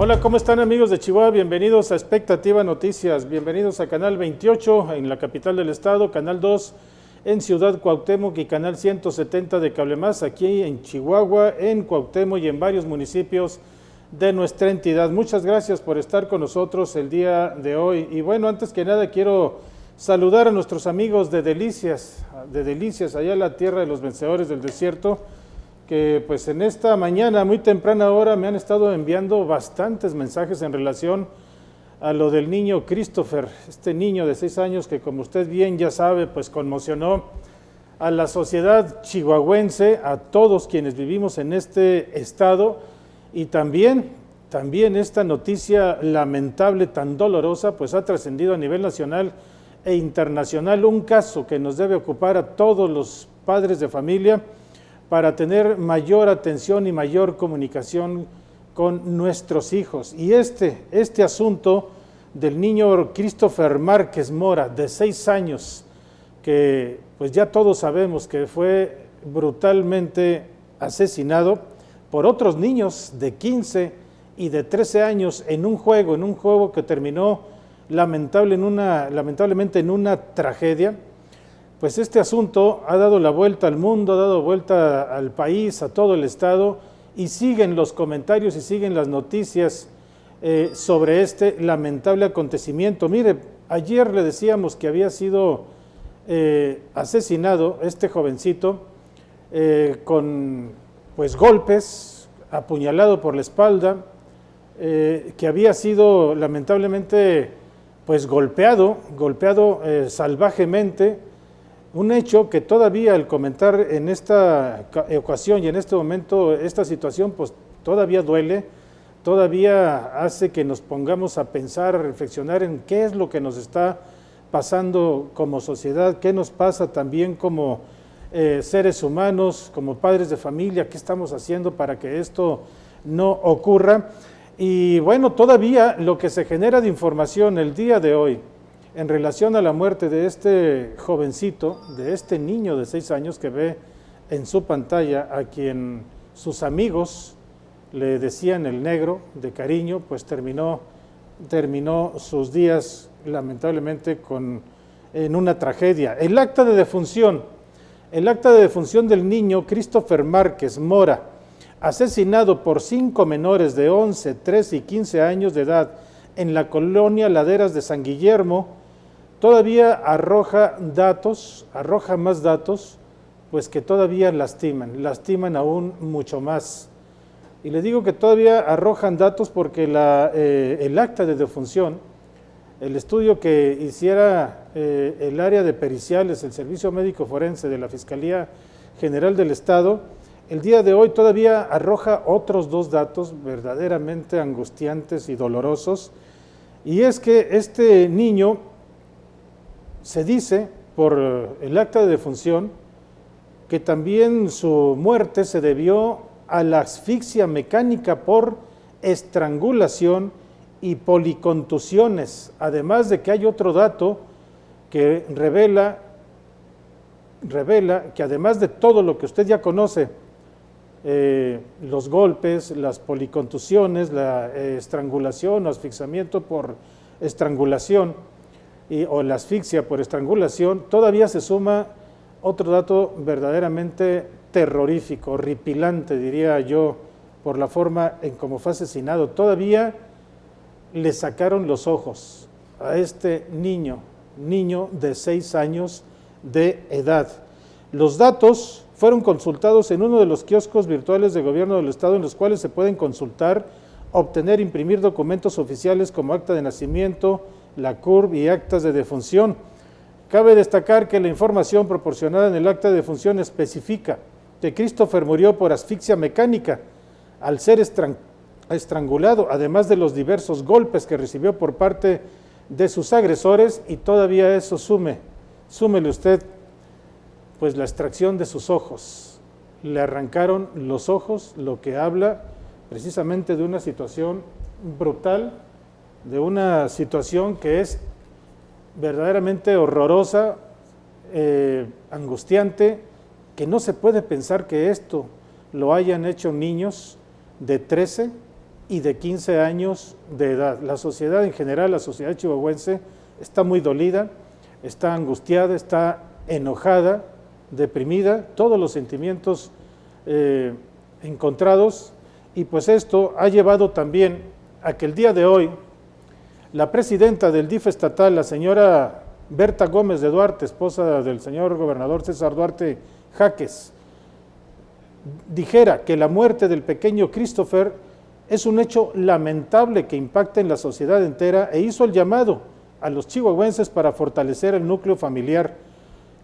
Hola, ¿cómo están amigos de Chihuahua? Bienvenidos a Expectativa Noticias, bienvenidos a Canal 28 en la capital del estado, Canal 2 en Ciudad Cuauhtémoc y Canal 170 de Cable Más aquí en Chihuahua, en Cuauhtémoc y en varios municipios de nuestra entidad. Muchas gracias por estar con nosotros el día de hoy. Y bueno, antes que nada quiero saludar a nuestros amigos de Delicias, allá en la tierra de los vencedores del desierto, que pues en esta mañana, muy temprana hora, me han estado enviando bastantes mensajes en relación a lo del niño Christopher, este niño de 6 años que, como usted bien ya sabe, pues conmocionó a la sociedad chihuahuense, a todos quienes vivimos en este estado, y también esta noticia lamentable, tan dolorosa, pues ha trascendido a nivel nacional e internacional, un caso que nos debe ocupar a todos los padres de familia, para tener mayor atención y mayor comunicación con nuestros hijos. Y este asunto del niño Christopher Márquez Mora, de 6 años, que pues ya todos sabemos que fue brutalmente asesinado por otros niños de 15 y de 13 años en un juego que terminó lamentablemente en una tragedia. Pues este asunto ha dado la vuelta al mundo, ha dado vuelta al país, a todo el estado, y siguen los comentarios y siguen las noticias sobre este lamentable acontecimiento. Mire, ayer le decíamos que había sido asesinado este jovencito con pues golpes, apuñalado por la espalda, que había sido lamentablemente pues golpeado salvajemente. Un hecho que todavía al comentar en esta ocasión y en este momento esta situación, pues todavía duele, todavía hace que nos pongamos a pensar, a reflexionar en qué es lo que nos está pasando como sociedad, qué nos pasa también como seres humanos, como padres de familia, qué estamos haciendo para que esto no ocurra. Y bueno, todavía lo que se genera de información el día de hoy, en relación a la muerte de este jovencito, de este niño de 6 años que ve en su pantalla, a quien sus amigos le decían el negro de cariño, pues terminó sus días lamentablemente en una tragedia. El acta de defunción del niño Christopher Márquez Mora, asesinado por 5 menores de 11, 13 y 15 años de edad en la colonia Laderas de San Guillermo, todavía arroja más datos, pues que todavía lastiman aún mucho más. Y le digo que todavía arrojan datos porque el acta de defunción, el estudio que hiciera el área de periciales, el Servicio Médico Forense de la Fiscalía General del Estado, el día de hoy todavía arroja otros 2 datos verdaderamente angustiantes y dolorosos, y es que este niño, se dice por el acta de defunción que también su muerte se debió a la asfixia mecánica por estrangulación y policontusiones, además de que hay otro dato que revela que además de todo lo que usted ya conoce, los golpes, las policontusiones, la estrangulación o asfixiamiento por estrangulación, o la asfixia por estrangulación, todavía se suma otro dato verdaderamente terrorífico, horripilante, diría yo, por la forma en cómo fue asesinado. Todavía le sacaron los ojos a este niño de 6 años de edad. Los datos fueron consultados en uno de los kioscos virtuales de gobierno del estado, en los cuales se pueden consultar, obtener, imprimir documentos oficiales como acta de nacimiento, la CURP y actas de defunción. Cabe destacar que la información proporcionada en el acta de defunción especifica que Christopher murió por asfixia mecánica al ser estrangulado, además de los diversos golpes que recibió por parte de sus agresores, y todavía eso súmele usted pues la extracción de sus ojos. Le arrancaron los ojos, lo que habla precisamente de una situación brutal, de una situación que es verdaderamente horrorosa, angustiante, que no se puede pensar que esto lo hayan hecho niños de 13, y de 15 años de edad. La sociedad en general, la sociedad chihuahuense, está muy dolida, está angustiada, está enojada, deprimida, todos los sentimientos encontrados, y pues esto ha llevado también a que el día de hoy la presidenta del DIF estatal, la señora Berta Gómez de Duarte, esposa del señor gobernador César Duarte Jaques, dijera que la muerte del pequeño Christopher es un hecho lamentable que impacta en la sociedad entera, e hizo el llamado a los chihuahuenses para fortalecer el núcleo familiar.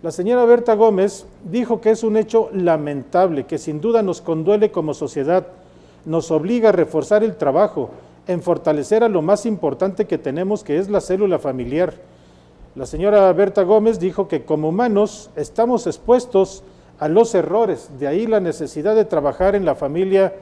La señora Berta Gómez dijo que es un hecho lamentable, que sin duda nos conduele como sociedad, nos obliga a reforzar el trabajo, en fortalecer a lo más importante que tenemos, que es la célula familiar. La señora Berta Gómez dijo que como humanos estamos expuestos a los errores, de ahí la necesidad de trabajar en la familia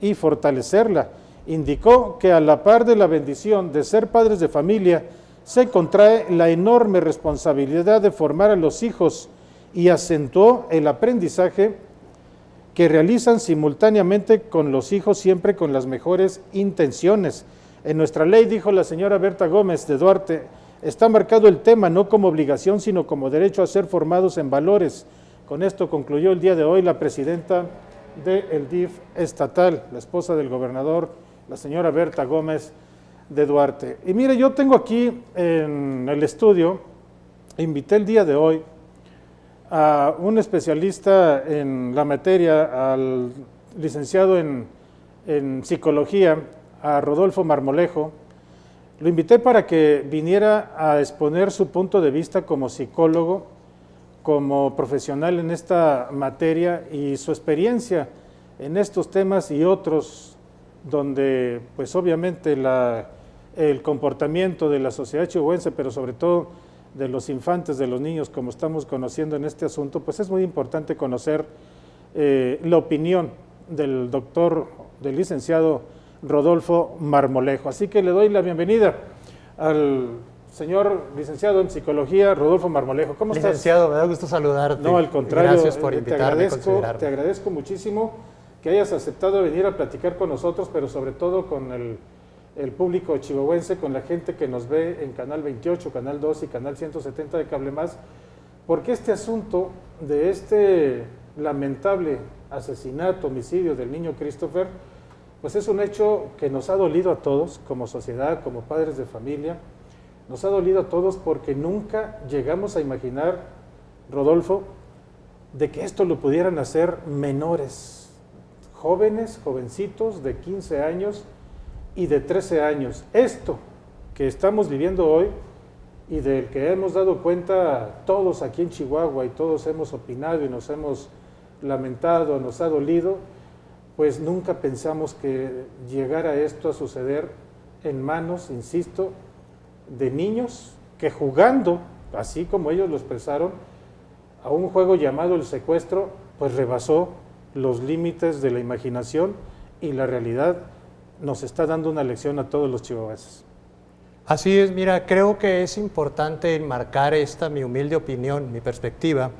y fortalecerla. Indicó que a la par de la bendición de ser padres de familia, se contrae la enorme responsabilidad de formar a los hijos, y acentuó el aprendizaje que realizan simultáneamente con los hijos, siempre con las mejores intenciones. En nuestra ley, dijo la señora Berta Gómez de Duarte, está marcado el tema no como obligación, sino como derecho a ser formados en valores. Con esto concluyó el día de hoy la presidenta del DIF estatal, la esposa del gobernador, la señora Berta Gómez de Duarte. Y mire, yo tengo aquí en el estudio, invité el día de hoy a un especialista en la materia, al licenciado en psicología, a Rodolfo Marmolejo. Lo invité para que viniera a exponer su punto de vista como psicólogo, como profesional en esta materia, y su experiencia en estos temas y otros, donde pues obviamente el comportamiento de la sociedad chihuahuense, pero sobre todo de los infantes, de los niños, como estamos conociendo en este asunto, pues es muy importante conocer la opinión del doctor, del licenciado Rodolfo Marmolejo. Así que le doy la bienvenida al señor licenciado en psicología, Rodolfo Marmolejo. ¿Cómo estás? Licenciado, me da gusto saludarte. No, al contrario. Gracias por invitarme, te agradezco muchísimo que hayas aceptado venir a platicar con nosotros, pero sobre todo con el público chihuahuense, con la gente que nos ve en Canal 28, Canal 2 y Canal 170 de Cable Más, porque este asunto de este lamentable asesinato, homicidio del niño Christopher, pues es un hecho que nos ha dolido a todos como sociedad, como padres de familia. Nos ha dolido a todos porque nunca llegamos a imaginar, Rodolfo, de que esto lo pudieran hacer menores, jóvenes, jovencitos de 15 años y de 13 años. Esto que estamos viviendo hoy y del que hemos dado cuenta todos aquí en Chihuahua, y todos hemos opinado y nos hemos lamentado, nos ha dolido, pues nunca pensamos que llegara esto a suceder en manos, insisto, de niños que, jugando, así como ellos lo expresaron, a un juego llamado el secuestro, pues rebasó los límites de la imaginación, y la realidad nos está dando una lección a todos los chihuahuenses. Así es, mira, creo que es importante enmarcar esta mi humilde opinión, mi perspectiva,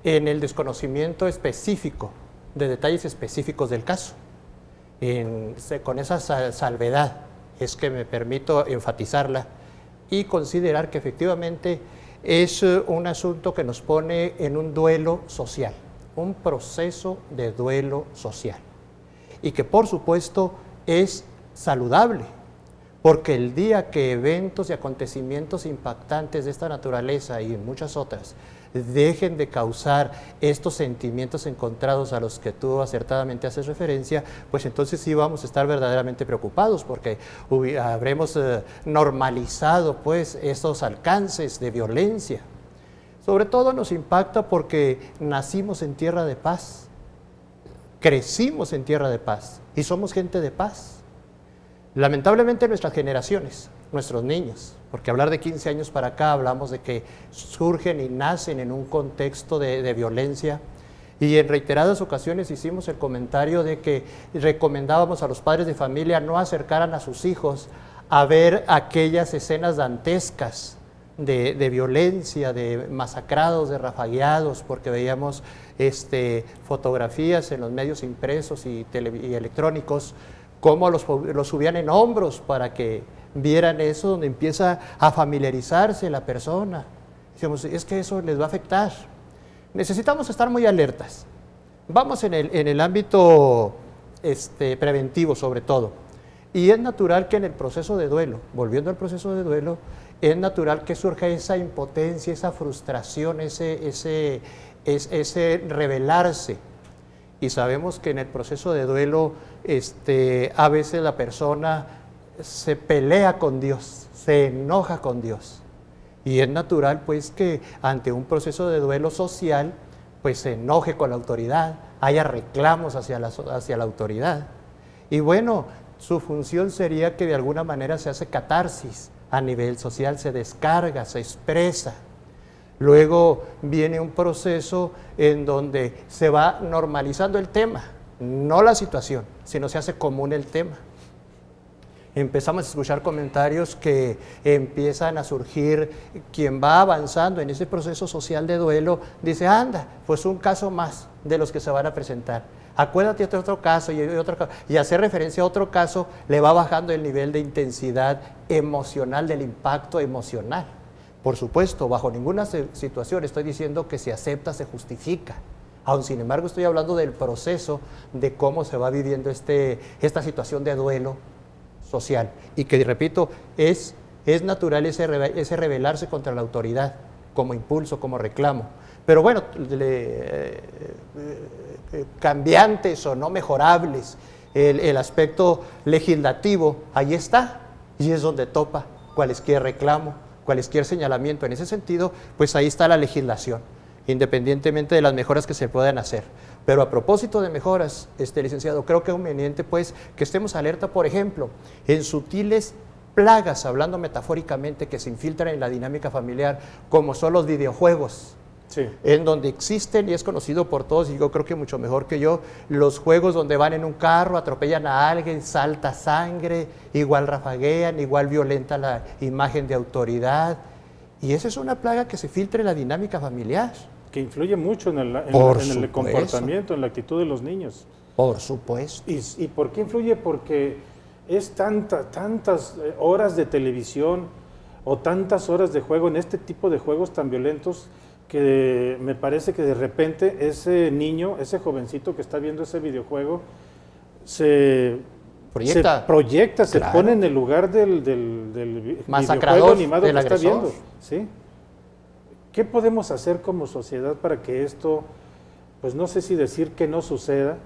en el desconocimiento específico, de detalles específicos del caso. Con esa salvedad es que me permito enfatizarla y considerar que efectivamente es un asunto que nos pone en un duelo social, un proceso de duelo social, y que por supuesto es saludable, porque el día que eventos y acontecimientos impactantes de esta naturaleza y muchas otras dejen de causar estos sentimientos encontrados a los que tú acertadamente haces referencia, pues entonces sí vamos a estar verdaderamente preocupados, porque habremos normalizado pues esos alcances de violencia. Sobre todo nos impacta porque nacimos en tierra de paz, crecimos en tierra de paz y somos gente de paz. Lamentablemente nuestras generaciones, nuestros niños, porque hablar de 15 años para acá hablamos de que surgen y nacen en un contexto de violencia, y en reiteradas ocasiones hicimos el comentario de que recomendábamos a los padres de familia no acercaran a sus hijos a ver aquellas escenas dantescas de violencia, de masacrados, de rafagueados, porque veíamos fotografías en los medios impresos y electrónicos, cómo los subían en hombros para que vieran eso, donde empieza a familiarizarse la persona. Decíamos, es que eso les va a afectar. Necesitamos estar muy alertas. Vamos en el ámbito preventivo sobre todo. Y es natural que en el proceso de duelo, volviendo al proceso de duelo, es natural que surja esa impotencia, esa frustración, ese rebelarse. Y sabemos que en el proceso de duelo a veces la persona se pelea con Dios, se enoja con Dios. Y es natural pues que ante un proceso de duelo social pues se enoje con la autoridad, haya reclamos hacia la autoridad. Y bueno, su función sería que de alguna manera se hace catarsis a nivel social, se descarga, se expresa. Luego viene un proceso en donde se va normalizando el tema, no la situación, sino se hace común el tema. Empezamos a escuchar comentarios que empiezan a surgir, quien va avanzando en ese proceso social de duelo, dice, anda, pues un caso más de los que se van a presentar. Acuérdate de otro caso y hacer referencia a otro caso le va bajando el nivel de intensidad emocional, del impacto emocional. Por supuesto, bajo ninguna situación estoy diciendo que se acepta, se justifica. Aún sin embargo, estoy hablando del proceso de cómo se va viviendo esta situación de duelo social. Y que, repito, es natural ese rebelarse contra la autoridad, como impulso, como reclamo. Pero bueno, cambiantes o no mejorables, el aspecto legislativo, ahí está, y es donde topa cualesquier reclamo, cualesquier señalamiento. En ese sentido, pues ahí está la legislación, independientemente de las mejoras que se puedan hacer. Pero a propósito de mejoras, licenciado, creo que es conveniente pues que estemos alerta, por ejemplo, en sutiles plagas, hablando metafóricamente, que se infiltran en la dinámica familiar, como son los videojuegos. Sí. En donde existen, y es conocido por todos, y yo creo que mucho mejor que yo, los juegos donde van en un carro, atropellan a alguien, salta sangre, igual rafaguean, igual violenta la imagen de autoridad. Y esa es una plaga que se filtra en la dinámica familiar. Que influye mucho en el comportamiento, en la actitud de los niños. Por supuesto. ¿Y por qué influye? Porque es tantas horas de televisión o tantas horas de juego en este tipo de juegos tan violentos, que me parece que de repente ese niño, ese jovencito que está viendo ese videojuego, se proyecta, se pone en el lugar del videojuego animado que está viendo. ¿Sí? ¿Qué podemos hacer como sociedad para que esto, pues no sé si decir que no suceda,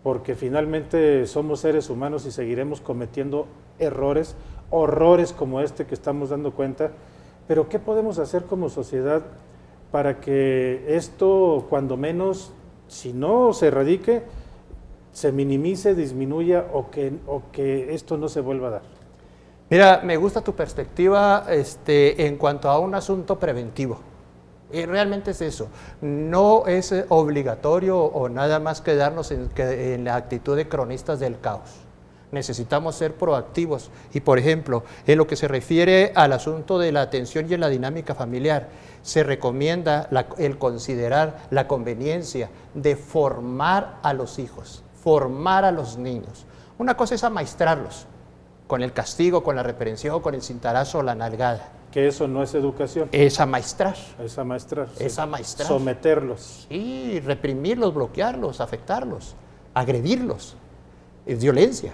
porque finalmente somos seres humanos y seguiremos cometiendo horrores como este que estamos dando cuenta, pero ¿qué podemos hacer como sociedad para que esto, cuando menos, si no se erradique, se minimice, disminuya o que esto no se vuelva a dar? Mira, me gusta tu perspectiva en cuanto a un asunto preventivo. Y realmente es eso. No es obligatorio o nada más quedarnos en la actitud de cronistas del caos. Necesitamos ser proactivos. Y, por ejemplo, en lo que se refiere al asunto de la atención y en la dinámica familiar, se recomienda el considerar la conveniencia de formar a los hijos, formar a los niños. Una cosa es amaestrarlos, con el castigo, con la reprensión, con el cintarazo o la nalgada. Que eso no es educación. Es amaestrar. Es amaestrar. Sí. Es amaestrar. Someterlos. Sí, reprimirlos, bloquearlos, afectarlos, agredirlos. Es violencia.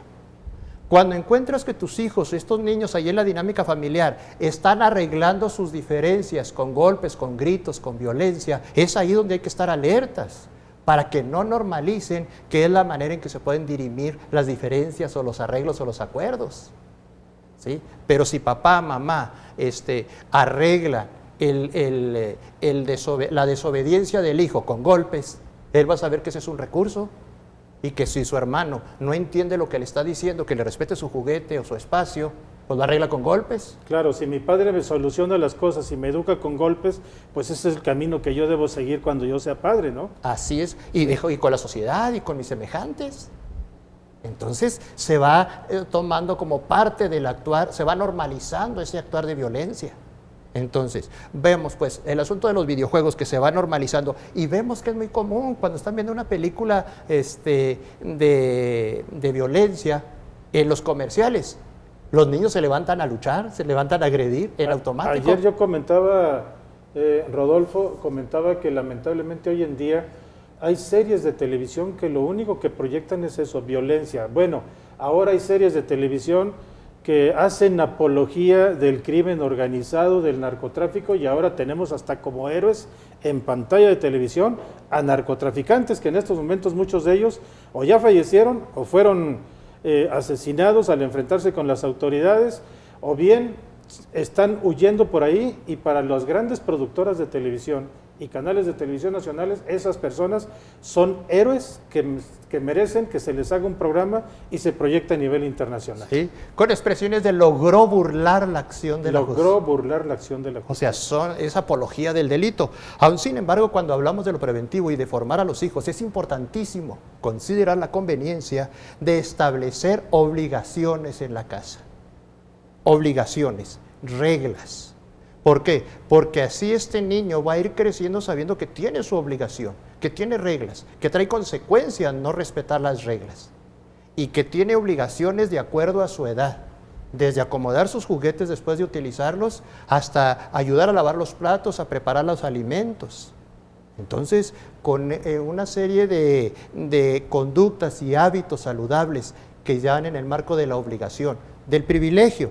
Cuando encuentras que tus hijos, estos niños ahí en la dinámica familiar, están arreglando sus diferencias con golpes, con gritos, con violencia, es ahí donde hay que estar alertas, para que no normalicen que es la manera en que se pueden dirimir las diferencias o los arreglos o los acuerdos. ¿Sí? Pero si papá, mamá arregla la desobediencia del hijo con golpes, él va a saber que ese es un recurso, y que si su hermano no entiende lo que le está diciendo, que le respete su juguete o su espacio, pues lo arregla con golpes. Claro, si mi padre me soluciona las cosas y me educa con golpes, pues ese es el camino que yo debo seguir cuando yo sea padre, ¿no? Así es, y con la sociedad y con mis semejantes. Entonces se va tomando como parte del actuar, se va normalizando ese actuar de violencia. Entonces, vemos pues el asunto de los videojuegos que se va normalizando y vemos que es muy común cuando están viendo una película de violencia, En los comerciales, los niños se levantan a luchar, se levantan a agredir en automático. Ayer yo comentaba, Rodolfo, comentaba que lamentablemente hoy en día hay series de televisión que lo único que proyectan es eso, violencia. Bueno, ahora hay series de televisión que hacen apología del crimen organizado, del narcotráfico, y ahora tenemos hasta como héroes en pantalla de televisión a narcotraficantes que en estos momentos muchos de ellos o ya fallecieron o fueron asesinados al enfrentarse con las autoridades, o bien están huyendo por ahí. Y para las grandes productoras de televisión y canales de televisión nacionales, esas personas son héroes que merecen que se les haga un programa y se proyecte a nivel internacional. Sí, con expresiones de logró burlar la acción de la justicia. Logró burlar la acción de la justicia. O sea, es apología del delito. Aún sin embargo, cuando hablamos de lo preventivo y de formar a los hijos, es importantísimo considerar la conveniencia de establecer obligaciones en la casa. Obligaciones, reglas. ¿Por qué? Porque así este niño va a ir creciendo sabiendo que tiene su obligación, que tiene reglas, que trae consecuencias no respetar las reglas y que tiene obligaciones de acuerdo a su edad, desde acomodar sus juguetes después de utilizarlos hasta ayudar a lavar los platos, a preparar los alimentos. Entonces, con una serie de conductas y hábitos saludables que ya van en el marco de la obligación, del privilegio,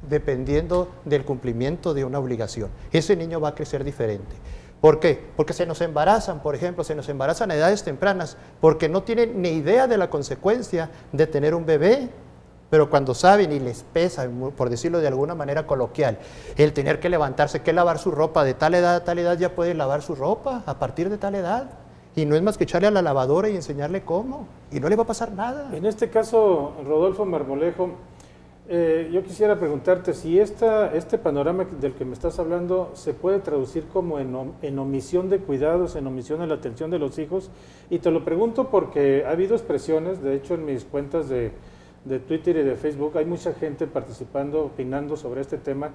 dependiendo del cumplimiento de una obligación. Ese niño va a crecer diferente. ¿Por qué? Porque se nos embarazan, por ejemplo, se nos embarazan a edades tempranas, porque no tienen ni idea de la consecuencia de tener un bebé, pero cuando saben y les pesa, por decirlo de alguna manera coloquial, el tener que levantarse, que lavar su ropa de tal edad a tal edad, ya puede lavar su ropa a partir de tal edad. Y no es más que echarle a la lavadora y enseñarle cómo, y no le va a pasar nada. En este caso, Rodolfo Marmolejo, yo quisiera preguntarte si este panorama del que me estás hablando se puede traducir como en omisión de cuidados, en omisión de la atención de los hijos. Y te lo pregunto porque ha habido expresiones, de hecho en mis cuentas de Twitter y de Facebook hay mucha gente participando, opinando sobre este tema,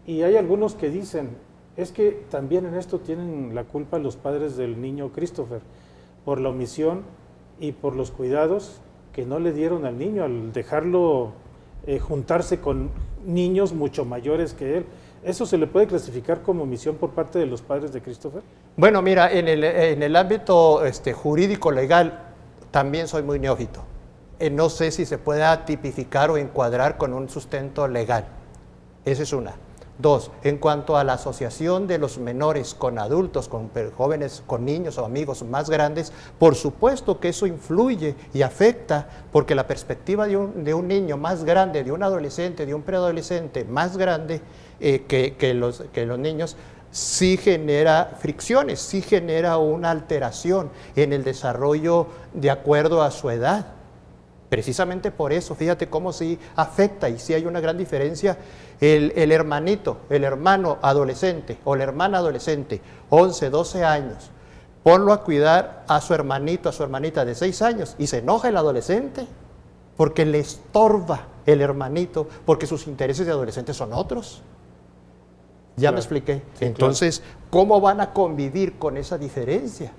y hay algunos que dicen, es que también en esto tienen la culpa los padres del niño Christopher, por la omisión y por los cuidados que no le dieron al niño al dejarlo juntarse con niños mucho mayores que él. ¿Eso se le puede clasificar como omisión por parte de los padres de Christopher? Bueno, mira, en el ámbito jurídico legal también soy muy neófito. No sé si se pueda tipificar o encuadrar con un sustento legal. Esa es una. Dos, en cuanto a la asociación de los menores con adultos, con jóvenes, con niños o amigos más grandes, por supuesto que eso influye y afecta, porque la perspectiva de un niño más grande, de un adolescente, de un preadolescente más grande que los niños, sí genera fricciones, sí genera una alteración en el desarrollo de acuerdo a su edad. Precisamente por eso, fíjate cómo sí afecta y sí hay una gran diferencia. El hermanito, el hermano adolescente o la hermana adolescente, 11, 12 años, ponlo a cuidar a su hermanito, a su hermanita de 6 años y se enoja el adolescente porque le estorba el hermanito, porque sus intereses de adolescente son otros. ¿Ya me expliqué? Sí, entonces, claro. ¿Cómo van a convivir con esa diferencia?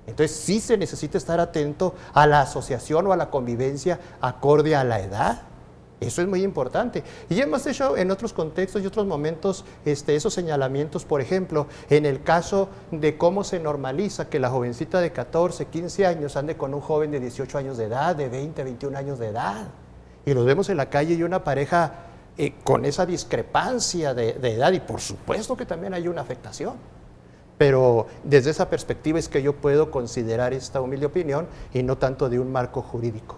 Entonces sí se necesita estar atento a la asociación o a la convivencia acorde a la edad. Eso es muy importante. Y hemos hecho en otros contextos y otros momentos esos señalamientos, por ejemplo, en el caso de cómo se normaliza que la jovencita de 14, 15 años ande con un joven de 18 años de edad, de 20, 21 años de edad. Y los vemos en la calle y una pareja con esa discrepancia de edad, y por supuesto que también hay una afectación. Pero desde esa perspectiva es que yo puedo considerar esta humilde opinión y no tanto de un marco jurídico.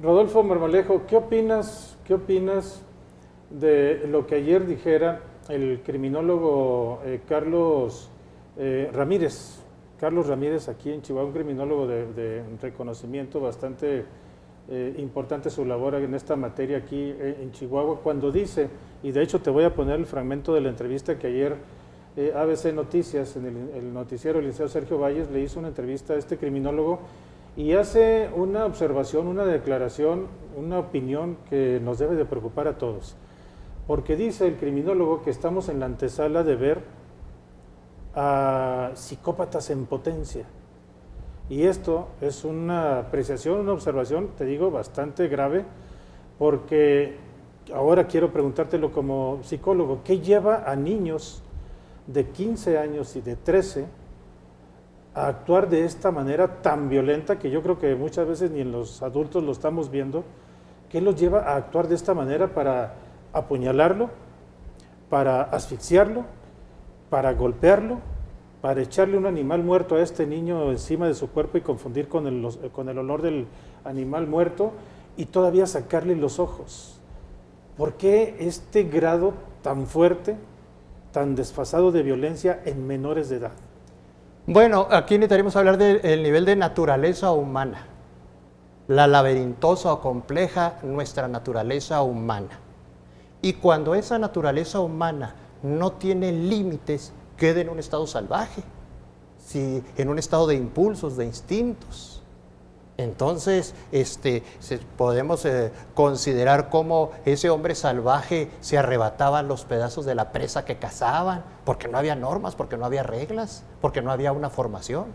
Rodolfo Marmolejo, ¿qué opinas de lo que ayer dijera el criminólogo Carlos Ramírez? Carlos Ramírez, aquí en Chihuahua, un criminólogo de reconocimiento bastante importante su labor en esta materia aquí en Chihuahua, cuando dice, y de hecho te voy a poner el fragmento de la entrevista que ayer ABC Noticias, en el noticiero del Liceo Sergio Valles, le hizo una entrevista a este criminólogo y hace una observación, una declaración, una opinión que nos debe de preocupar a todos. Porque dice el criminólogo que estamos en la antesala de ver a psicópatas en potencia. Y esto es una apreciación, una observación, te digo, bastante grave, porque ahora quiero preguntártelo como psicólogo, ¿qué lleva a niños de 15 años y de 13 a actuar de esta manera tan violenta, que yo creo que muchas veces ni en los adultos lo estamos viendo? ¿Qué los lleva a actuar de esta manera para apuñalarlo, para asfixiarlo, para golpearlo, para echarle un animal muerto a este niño encima de su cuerpo y confundir con el olor del animal muerto y todavía sacarle los ojos? ¿Por qué este grado tan fuerte, tan desfasado de violencia en menores de edad? Bueno, aquí necesitaríamos hablar del nivel de naturaleza humana, la laberintosa o compleja nuestra naturaleza humana. Y cuando esa naturaleza humana no tiene límites, queda en un estado salvaje, en un estado de impulsos, de instintos. Entonces, podemos considerar cómo ese hombre salvaje se arrebataba los pedazos de la presa que cazaban, porque no había normas, porque no había reglas, porque no había una formación.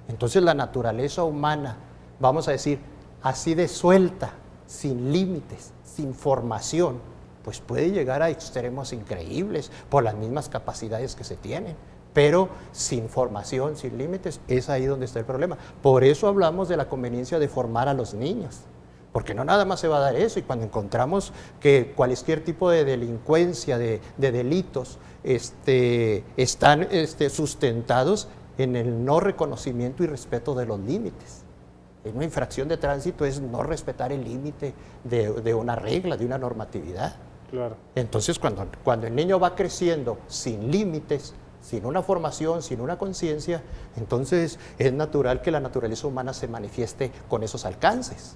Entonces la naturaleza humana, vamos a decir, así de suelta, sin límites, sin formación, pues puede llegar a extremos increíbles por las mismas capacidades que se tienen, pero sin formación, sin límites, es ahí donde está el problema. Por eso hablamos de la conveniencia de formar a los niños, porque no nada más se va a dar eso, y cuando encontramos que cualquier tipo de delincuencia, de delitos, están sustentados en el no reconocimiento y respeto de los límites. Una infracción de tránsito es no respetar el límite de una regla, de una normatividad. Claro. Entonces, cuando el niño va creciendo sin límites, sin una formación, sin una conciencia, entonces es natural que la naturaleza humana se manifieste con esos alcances.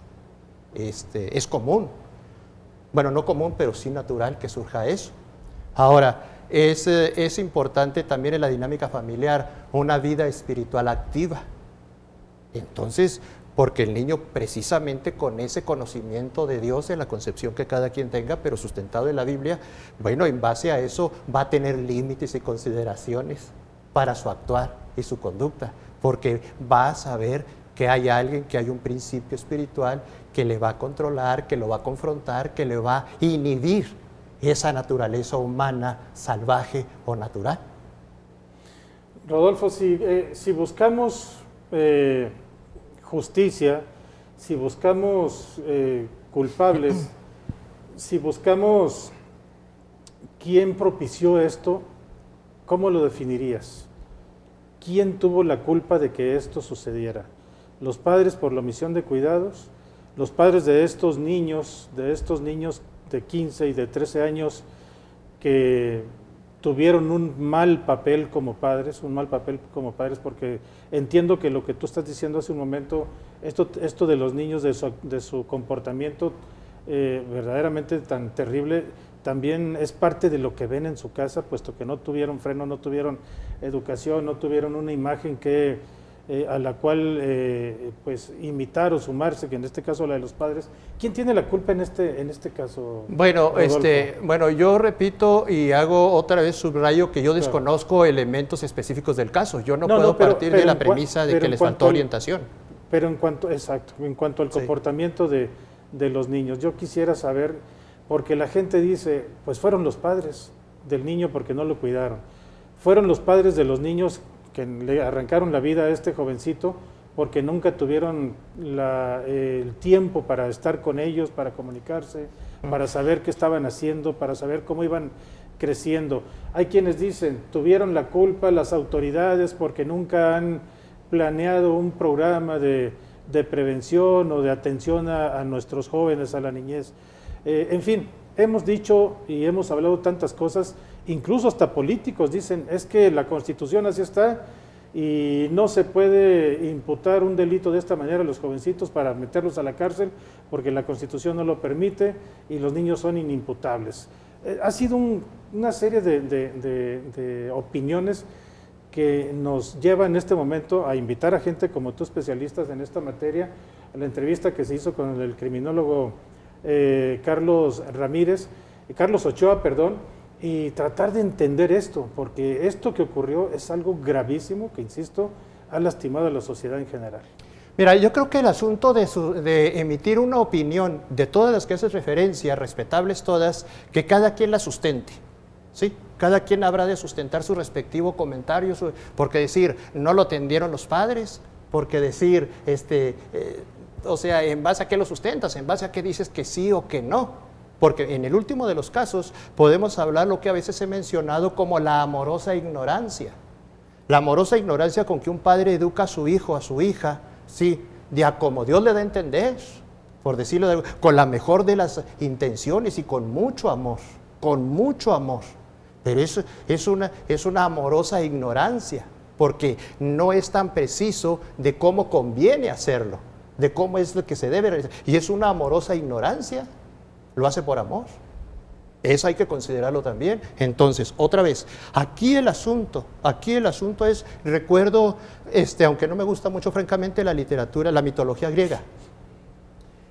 Es común. Bueno, no común, pero sí natural que surja eso. Ahora, es importante también en la dinámica familiar una vida espiritual activa. Entonces, porque el niño precisamente con ese conocimiento de Dios en la concepción que cada quien tenga, pero sustentado en la Biblia, bueno, en base a eso va a tener límites y consideraciones para su actuar y su conducta, porque va a saber que hay alguien, que hay un principio espiritual que le va a controlar, que lo va a confrontar, que le va a inhibir esa naturaleza humana salvaje o natural. Rodolfo, si buscamos justicia, si buscamos culpables, si buscamos quién propició esto, ¿cómo lo definirías? ¿Quién tuvo la culpa de que esto sucediera? ¿Los padres por la omisión de cuidados? ¿Los padres de estos niños de 15 y de 13 años que tuvieron un mal papel como padres, porque entiendo que lo que tú estás diciendo hace un momento, esto de los niños, de su comportamiento verdaderamente tan terrible, también es parte de lo que ven en su casa, puesto que no tuvieron freno, no tuvieron educación, no tuvieron una imagen a la cual pues imitar o sumarse, que en este caso la de los padres. ¿Quién tiene la culpa en este caso? Bueno, Rodolfo? yo repito y hago otra vez subrayo que yo desconozco elementos específicos del caso. Yo no puedo partir de la premisa de que les faltó orientación. Pero en cuanto al comportamiento de los niños, yo quisiera saber, porque la gente dice, pues fueron los padres del niño porque no lo cuidaron, fueron los padres de los niños que le arrancaron la vida a este jovencito porque nunca tuvieron el tiempo para estar con ellos, para comunicarse, para saber qué estaban haciendo, para saber cómo iban creciendo. Hay quienes dicen, tuvieron la culpa las autoridades porque nunca han planeado un programa de prevención o de atención a nuestros jóvenes, a la niñez. En fin, hemos dicho y hemos hablado tantas cosas, incluso hasta políticos dicen, es que la Constitución así está y no se puede imputar un delito de esta manera a los jovencitos para meterlos a la cárcel porque la Constitución no lo permite y los niños son inimputables. Ha sido una serie de opiniones que nos lleva en este momento a invitar a gente como tú, especialistas en esta materia. La entrevista que se hizo con el criminólogo Carlos Ochoa, y tratar de entender esto, porque esto que ocurrió es algo gravísimo, que insisto, ha lastimado a la sociedad en general. Mira, yo creo que el asunto de emitir una opinión de todas las que haces referencia, respetables todas, que cada quien la sustente, ¿sí? Cada quien habrá de sustentar su respectivo comentario, porque decir, no lo atendieron los padres, porque decir, o sea, ¿en base a qué lo sustentas? ¿En base a qué dices que sí o que no? Porque en el último de los casos podemos hablar lo que a veces he mencionado como la amorosa ignorancia. La amorosa ignorancia con que un padre educa a su hijo, a su hija, sí, de a como Dios le da a entender, por decirlo con la mejor de las intenciones y con mucho amor, pero eso es una amorosa ignorancia, porque no es tan preciso de cómo conviene hacerlo, de cómo es lo que se debe realizar, y es una amorosa ignorancia, lo hace por amor. Eso hay que considerarlo también. Entonces, otra vez, aquí el asunto es, recuerdo, aunque no me gusta mucho francamente la literatura, la mitología griega.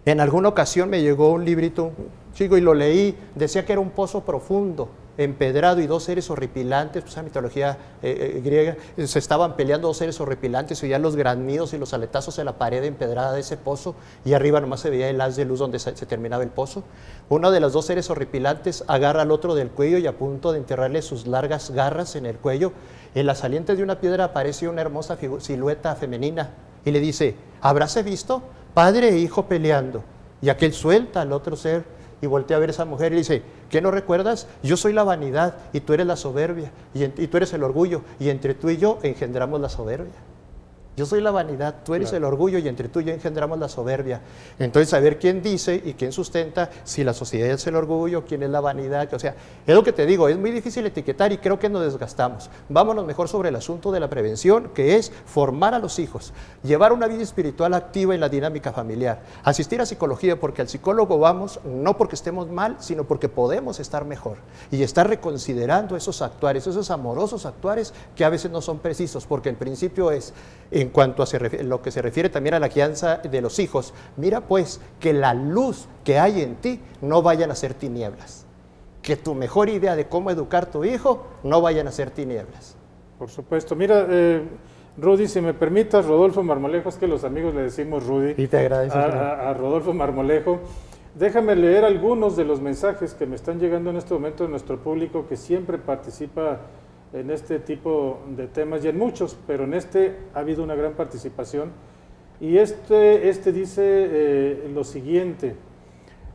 En alguna ocasión me llegó un librito, chico, y lo leí, decía que era un pozo profundo, empedrado, y dos seres horripilantes, pues la mitología griega, se estaban peleando dos seres horripilantes, se oían los graznidos y los aletazos en la pared empedrada de ese pozo, y arriba nomás se veía el haz de luz donde se terminaba el pozo. Uno de los dos seres horripilantes agarra al otro del cuello y a punto de enterrarle sus largas garras en el cuello, en la saliente de una piedra aparece una hermosa silueta femenina, y le dice, ¿habráse visto? Padre e hijo peleando. Y aquel suelta al otro ser y voltea a ver a esa mujer y le dice, ¿qué no recuerdas? Yo soy la vanidad y tú eres la soberbia y tú eres el orgullo, y entre tú y yo engendramos la soberbia. Yo soy la vanidad, tú eres el orgullo, y entre tú y yo engendramos la soberbia. Entonces, a ver quién dice y quién sustenta, si la sociedad es el orgullo, quién es la vanidad. O sea, es lo que te digo, es muy difícil etiquetar y creo que nos desgastamos. Vámonos mejor sobre el asunto de la prevención, que es formar a los hijos, llevar una vida espiritual activa en la dinámica familiar, asistir a psicología, porque al psicólogo vamos no porque estemos mal, sino porque podemos estar mejor, y estar reconsiderando esos actuares, esos amorosos actuares que a veces no son precisos, porque el principio es, en cuanto a lo que se refiere también a la crianza de los hijos, mira pues que la luz que hay en ti no vayan a ser tinieblas, que tu mejor idea de cómo educar a tu hijo no vayan a ser tinieblas. Por supuesto. Mira, Rudy, si me permitas, Rodolfo Marmolejo, es que los amigos le decimos Rudy. Y te agradezco. A Rodolfo Marmolejo. Déjame leer algunos de los mensajes que me están llegando en este momento de nuestro público, que siempre participa en este tipo de temas, y en muchos, pero en este ha habido una gran participación. Y este dice lo siguiente: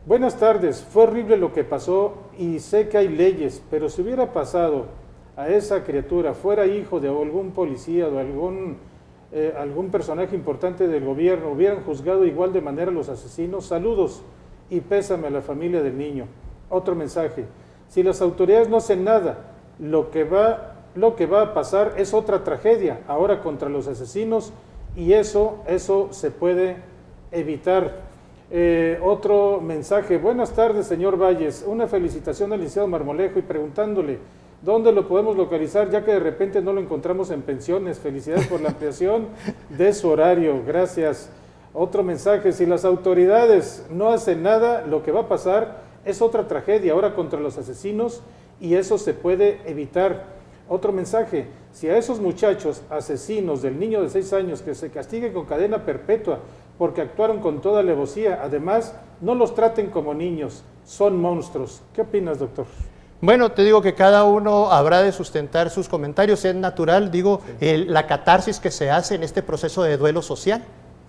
buenas tardes, fue horrible lo que pasó y sé que hay leyes, pero si hubiera pasado a esa criatura, fuera hijo de algún policía o algún personaje importante del gobierno, hubieran juzgado igual de manera a los asesinos. Saludos y pésame a la familia del niño. Otro mensaje: si las autoridades no hacen nada, lo que va a pasar es otra tragedia, ahora contra los asesinos, y eso se puede evitar. Otro mensaje: buenas tardes, señor Valles, una felicitación al licenciado Marmolejo y preguntándole dónde lo podemos localizar, ya que de repente no lo encontramos en pensiones. Felicidades por la ampliación de su horario, gracias. Otro mensaje: si las autoridades no hacen nada, lo que va a pasar es otra tragedia, ahora contra los asesinos, y eso se puede evitar. Otro mensaje: si a esos muchachos asesinos del niño de 6 años, que se castigue con cadena perpetua porque actuaron con toda alevosía, además no los traten como niños, son monstruos. ¿Qué opinas, doctor? Bueno, te digo que cada uno habrá de sustentar sus comentarios, es natural, digo, sí. La catarsis que se hace en este proceso de duelo social.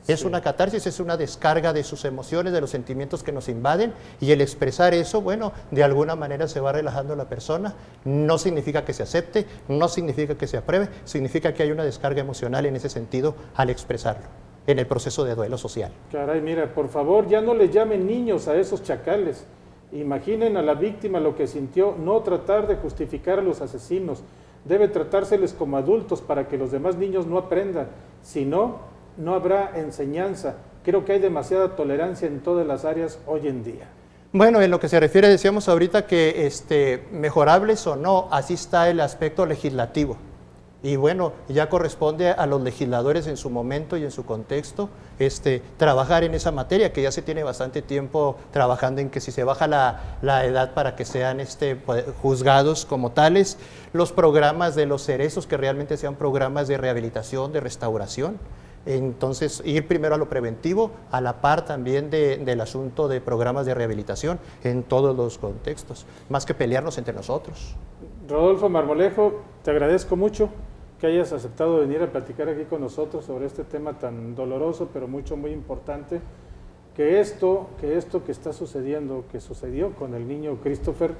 Es una catarsis, es una descarga de sus emociones, de los sentimientos que nos invaden, y el expresar eso, bueno, de alguna manera se va relajando la persona. No significa que se acepte, no significa que se apruebe, significa que hay una descarga emocional en ese sentido al expresarlo, en el proceso de duelo social. Caray, mira, por favor, ya no le llamen niños a esos chacales. Imaginen a la víctima lo que sintió, no tratar de justificar a los asesinos. Debe tratárseles como adultos para que los demás niños no aprendan. Si no, no habrá enseñanza. Creo que hay demasiada tolerancia en todas las áreas hoy en día. Bueno, en lo que se refiere, decíamos ahorita que mejorables o no, así está el aspecto legislativo. Y bueno, ya corresponde a los legisladores en su momento y en su contexto trabajar en esa materia, que ya se tiene bastante tiempo trabajando en que si se baja la edad para que sean juzgados como tales, los programas de los cerezos que realmente sean programas de rehabilitación, de restauración. Entonces, ir primero a lo preventivo, a la par también del asunto de programas de rehabilitación en todos los contextos, más que pelearnos entre nosotros. Rodolfo Marmolejo, te agradezco mucho que hayas aceptado venir a platicar aquí con nosotros sobre este tema tan doloroso, pero muy importante, que esto que está sucediendo, que sucedió con el niño Christopher,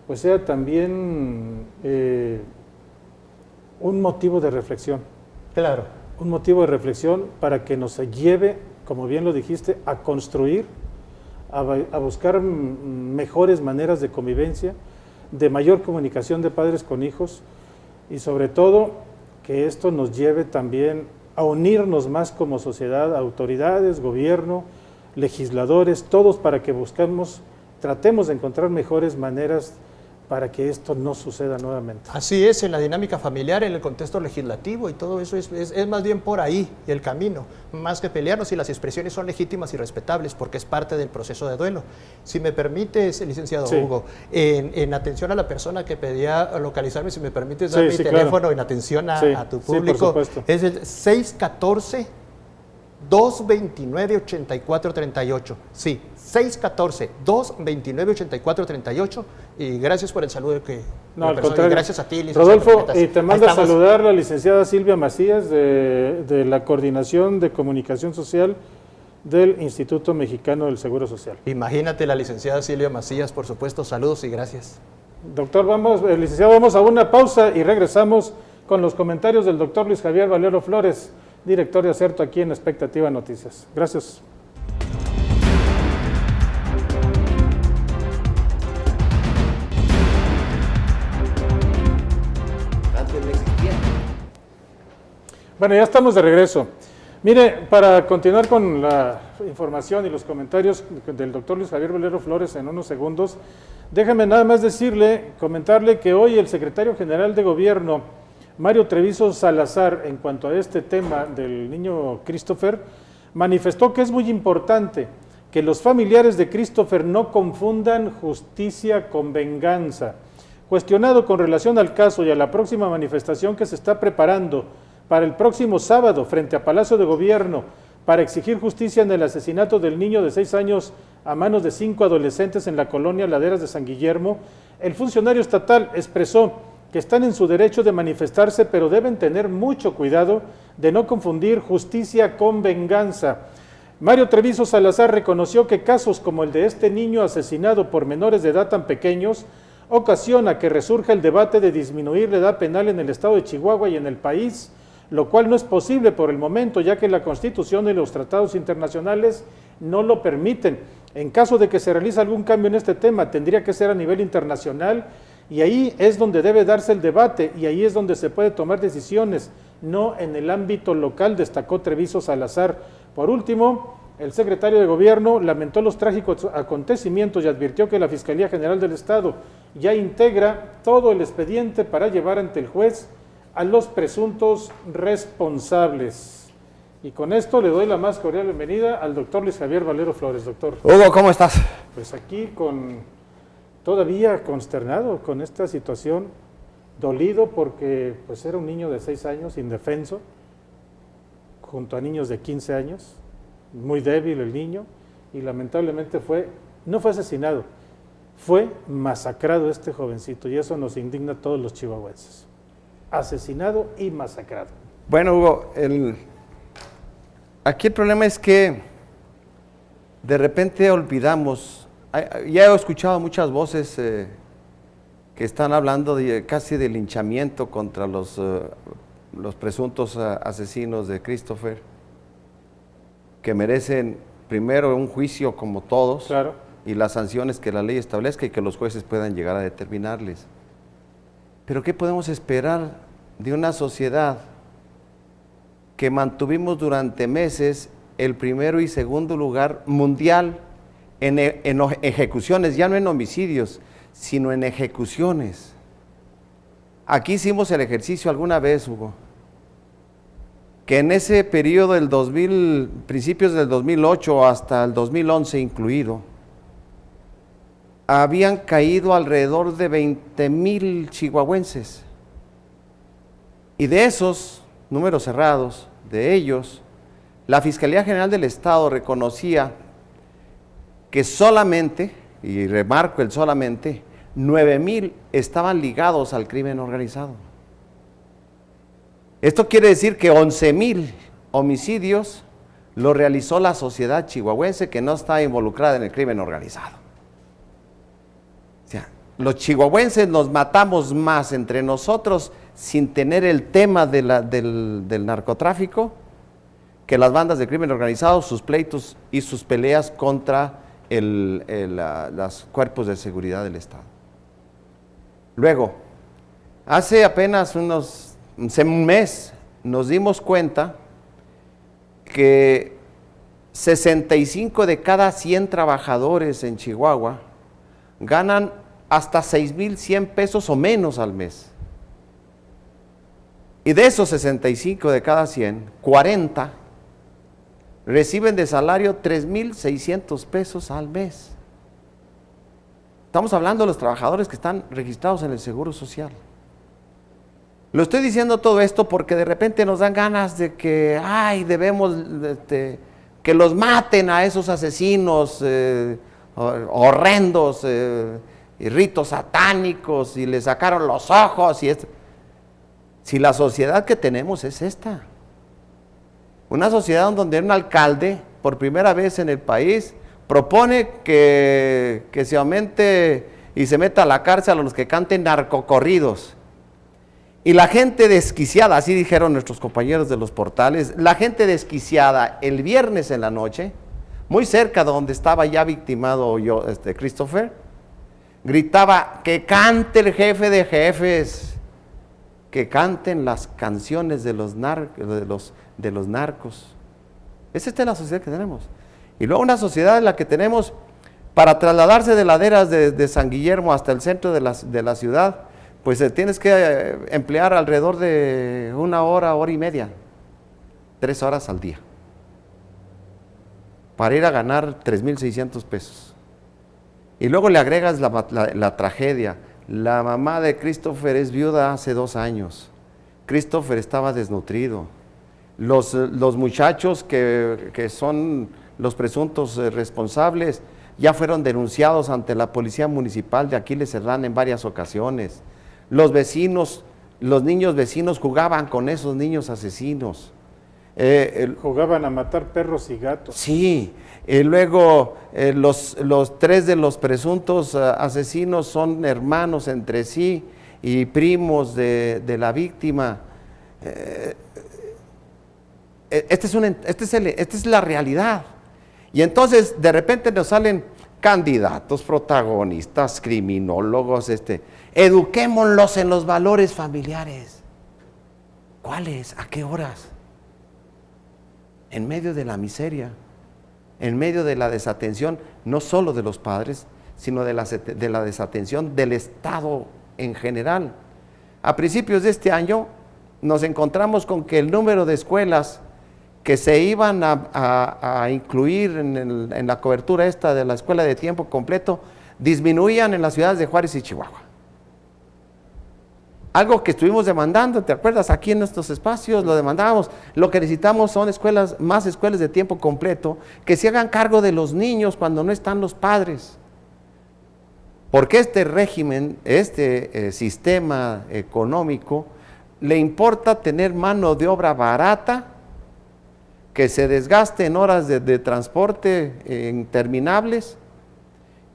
pues sea también un motivo de reflexión. Claro. Un motivo de reflexión para que nos lleve, como bien lo dijiste, a construir, a buscar mejores maneras de convivencia, de mayor comunicación de padres con hijos, y sobre todo que esto nos lleve también a unirnos más como sociedad, autoridades, gobierno, legisladores, todos para que tratemos de encontrar mejores maneras para que esto no suceda nuevamente. Así es, en la dinámica familiar, en el contexto legislativo y todo eso es más bien por ahí el camino, más que pelearnos, y las expresiones son legítimas y respetables porque es parte del proceso de duelo. Si me permites, licenciado Hugo, en atención a la persona que pedía localizarme, si me permites dar mi teléfono, claro, en atención a tu público, es el 614-229-8438. Sí, 614-229-8438. Y gracias por el saludo que... No, al contrario. Gracias a ti, licenciado. Rodolfo, y te manda a saludar la licenciada Silvia Macías de la Coordinación de Comunicación Social del Instituto Mexicano del Seguro Social. Imagínate, la licenciada Silvia Macías, por supuesto. Saludos y gracias. Doctor, licenciado, vamos a una pausa y regresamos con los comentarios del doctor Luis Javier Valero Flores, director de Acerto aquí en Expectativa Noticias. Gracias. Bueno, ya estamos de regreso. Mire, para continuar con la información y los comentarios del doctor Luis Javier Valero Flores en unos segundos, déjame nada más comentarle que hoy el secretario general de Gobierno, Mario Treviso Salazar, en cuanto a este tema del niño Christopher, manifestó que es muy importante que los familiares de Christopher no confundan justicia con venganza. Cuestionado con relación al caso y a la próxima manifestación que se está preparando para el próximo sábado frente a Palacio de Gobierno para exigir justicia en el asesinato del niño de 6 años a manos de 5 adolescentes en la colonia Laderas de San Guillermo, el funcionario estatal expresó que están en su derecho de manifestarse, pero deben tener mucho cuidado de no confundir justicia con venganza. Mario Treviso Salazar reconoció que casos como el de este niño asesinado por menores de edad tan pequeños ocasiona que resurja el debate de disminuir la edad penal en el estado de Chihuahua y en el país, lo cual no es posible por el momento, ya que la Constitución y los tratados internacionales no lo permiten. En caso de que se realice algún cambio en este tema, tendría que ser a nivel internacional, y ahí es donde debe darse el debate, y ahí es donde se puede tomar decisiones, no en el ámbito local, destacó Treviso Salazar. Por último, el secretario de Gobierno lamentó los trágicos acontecimientos y advirtió que la Fiscalía General del Estado ya integra todo el expediente para llevar ante el juez a los presuntos responsables. Y con esto le doy la más cordial bienvenida al doctor Luis Javier Valero Flores. Doctor. Hugo, ¿cómo estás? Pues aquí todavía consternado con esta situación, dolido porque pues era un niño de 6 años, indefenso, junto a niños de 15 años, muy débil el niño, y lamentablemente no fue asesinado, fue masacrado este jovencito, y eso nos indigna a todos los chihuahuenses. Asesinado y masacrado. Bueno, Hugo, aquí el problema es que de repente olvidamos, ya he escuchado muchas voces que están hablando casi de linchamiento contra los presuntos asesinos de Christopher, que merecen primero un juicio como todos, claro, y las sanciones que la ley establezca y que los jueces puedan llegar a determinarles. Pero ¿qué podemos esperar de una sociedad que mantuvimos durante meses el primero y segundo lugar mundial en ejecuciones, ya no en homicidios, sino en ejecuciones? Aquí hicimos el ejercicio alguna vez, Hugo, que en ese periodo del 2000, principios del 2008 hasta el 2011 incluido, habían caído alrededor de 20,000 chihuahuenses. Y de esos números cerrados, de ellos, la Fiscalía General del Estado reconocía que solamente, y remarco el solamente, 9,000 estaban ligados al crimen organizado. Esto quiere decir que 11,000 homicidios lo realizó la sociedad chihuahuense que no está involucrada en el crimen organizado. O sea, los chihuahuenses nos matamos más entre nosotros sin tener el tema del narcotráfico que las bandas de crimen organizado, sus pleitos y sus peleas contra los cuerpos de seguridad del Estado. Luego, hace apenas un mes nos dimos cuenta que 65 de cada 100 trabajadores en Chihuahua ganan hasta 6,100 pesos o menos al mes. Y de esos 65 de cada 100, 40 reciben de salario 3,600 pesos al mes. Estamos hablando de los trabajadores que están registrados en el Seguro Social. Lo estoy diciendo todo esto porque de repente nos dan ganas de que, debemos que los maten a esos asesinos horrendos y ritos satánicos y les sacaron los ojos y esto. Si la sociedad que tenemos es esta, una sociedad donde un alcalde, por primera vez en el país, propone que se aumente y se meta a la cárcel a los que canten narcocorridos. Y la gente desquiciada, así dijeron nuestros compañeros de los portales, la gente desquiciada el viernes en la noche, muy cerca de donde estaba ya victimado Christopher, gritaba que cante el jefe de jefes, que canten las canciones de los narcos. Esa es la sociedad que tenemos. Y luego una sociedad en la que tenemos, para trasladarse de laderas de San Guillermo hasta el centro de la ciudad, pues tienes que emplear alrededor de 1 hora, hora y media, 3 horas al día, para ir a ganar 3,600 pesos. Y luego le agregas la tragedia. La mamá de Christopher es viuda hace 2 años. Christopher estaba desnutrido. Los muchachos que son los presuntos responsables ya fueron denunciados ante la policía municipal de Aquiles Cerdán en varias ocasiones. Los niños vecinos jugaban con esos niños asesinos. Jugaban a matar perros y gatos. Sí, luego los 3 de los presuntos asesinos son hermanos entre sí y primos de la víctima. Esta es la realidad. Y entonces de repente nos salen candidatos, protagonistas, criminólogos, eduquémoslos en los valores familiares. ¿Cuáles? ¿A qué horas? En medio de la miseria, en medio de la desatención, no solo de los padres, sino de la desatención del Estado en general. A principios de este año nos encontramos con que el número de escuelas que se iban a incluir en la cobertura esta de la escuela de tiempo completo disminuían en las ciudades de Juárez y Chihuahua. Algo que estuvimos demandando, ¿te acuerdas? Aquí en estos espacios lo demandábamos. Lo que necesitamos son más escuelas de tiempo completo que se hagan cargo de los niños cuando no están los padres. Porque este régimen, sistema económico, le importa tener mano de obra barata, que se desgaste en horas de transporte interminables,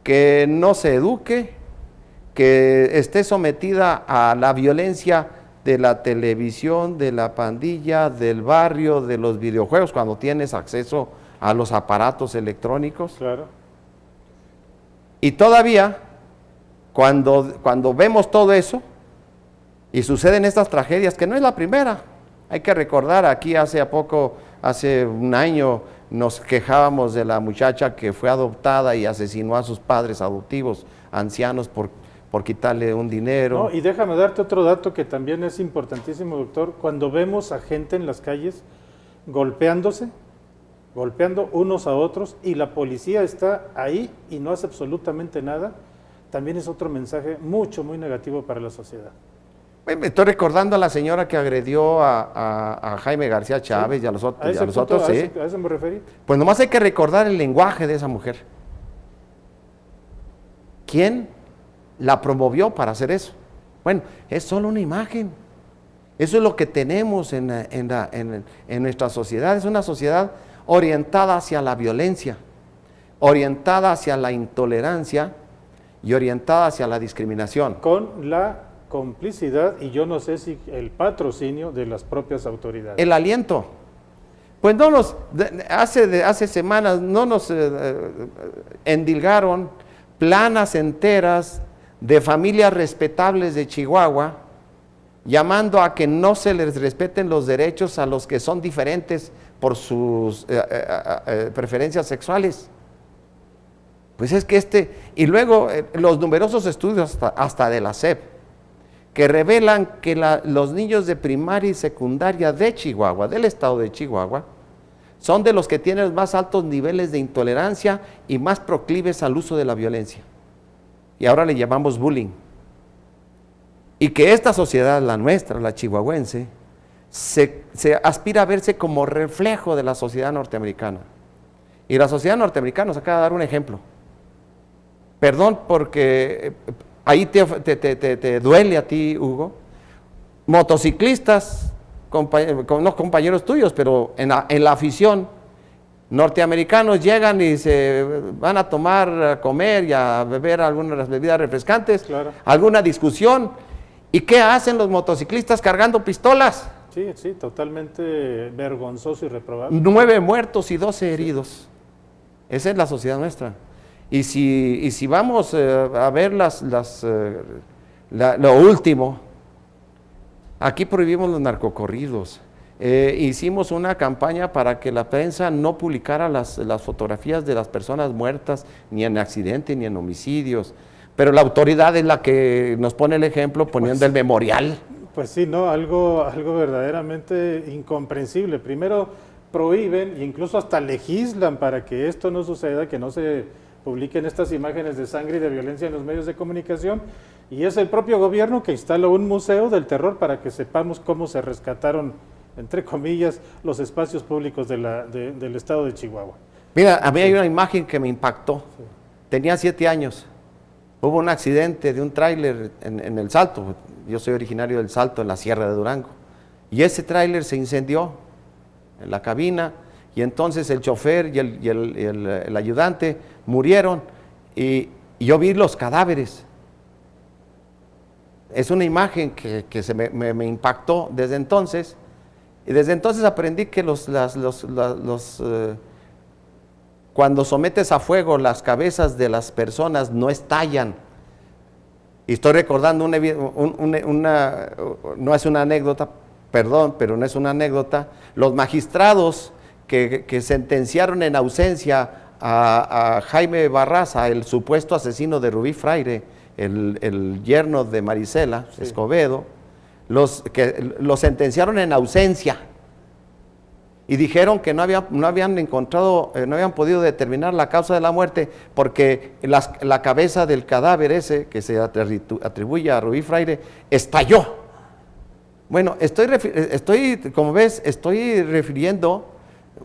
que no se eduque, que esté sometida a la violencia de la televisión, de la pandilla, del barrio, de los videojuegos, cuando tienes acceso a los aparatos electrónicos. Claro. Y todavía, cuando vemos todo eso, y suceden estas tragedias, que no es la primera, hay que recordar, aquí hace 1 año, nos quejábamos de la muchacha que fue adoptada y asesinó a sus padres adoptivos, ancianos, por quitarle un dinero. No, y déjame darte otro dato que también es importantísimo, doctor. Cuando vemos a gente en las calles golpeando unos a otros, y la policía está ahí y no hace absolutamente nada, también es otro mensaje muy negativo para la sociedad. Me estoy recordando a la señora que agredió a Jaime García Chávez, sí, y a los otros, sí. A eso me referí. Pues nomás hay que recordar el lenguaje de esa mujer. ¿Quién la promovió para hacer eso? Bueno, es solo una imagen. Eso es lo que tenemos en nuestra sociedad. Es una sociedad orientada hacia la violencia, orientada hacia la intolerancia y orientada hacia la discriminación. Con la complicidad y yo no sé si el patrocinio de las propias autoridades. El aliento. Pues no nos, hace semanas no nos endilgaron planas enteras de familias respetables de Chihuahua, llamando a que no se les respeten los derechos a los que son diferentes por sus preferencias sexuales. Pues es que y luego los numerosos estudios hasta de la SEP, que revelan que los niños de primaria y secundaria de Chihuahua, del estado de Chihuahua, son de los que tienen los más altos niveles de intolerancia y más proclives al uso de la violencia. Y ahora le llamamos bullying. Y que esta sociedad, la nuestra, la chihuahuense, se aspira a verse como reflejo de la sociedad norteamericana. Y la sociedad norteamericana nos acaba de dar un ejemplo. Perdón porque ahí te duele a ti, Hugo. Motociclistas, no compañeros tuyos, pero en la afición, norteamericanos llegan y se van a tomar, a comer y a beber algunas bebidas refrescantes, claro, alguna discusión. ¿Y qué hacen los motociclistas cargando pistolas? Sí, totalmente vergonzoso y reprobable. 9 muertos y 12 heridos. Esa es la sociedad nuestra. Y si vamos a ver lo último, aquí prohibimos los narcocorridos. Hicimos una campaña para que la prensa no publicara las fotografías de las personas muertas, ni en accidente, ni en homicidios. Pero la autoridad es la que nos pone el ejemplo poniendo el memorial. Pues sí, ¿no? Algo verdaderamente incomprensible. Primero prohíben e incluso hasta legislan para que esto no suceda, que no se publiquen estas imágenes de sangre y de violencia en los medios de comunicación, y es el propio gobierno que instala un museo del terror para que sepamos cómo se rescataron, entre comillas, los espacios públicos del estado de Chihuahua. Mira, a mí hay una imagen que me impactó. Sí. Tenía 7 años. Hubo un accidente de un tráiler en El Salto. Yo soy originario del Salto, en la Sierra de Durango. Y ese tráiler se incendió en la cabina, y entonces el chofer y el ayudante murieron, y yo vi los cadáveres. Es una imagen que me impactó desde entonces, y desde entonces aprendí que cuando sometes a fuego las cabezas de las personas no estallan. Y estoy recordando no es una anécdota, perdón, pero no es una anécdota, los magistrados que sentenciaron en ausencia a Jaime Barraza, el supuesto asesino de Rubí Fraire, el yerno de Marisela, sí, Escobedo, los sentenciaron en ausencia y dijeron que no habían podido determinar la causa de la muerte porque la cabeza del cadáver ese que se atribuye a Rubí Fraire estalló. Bueno, como ves, estoy refiriendo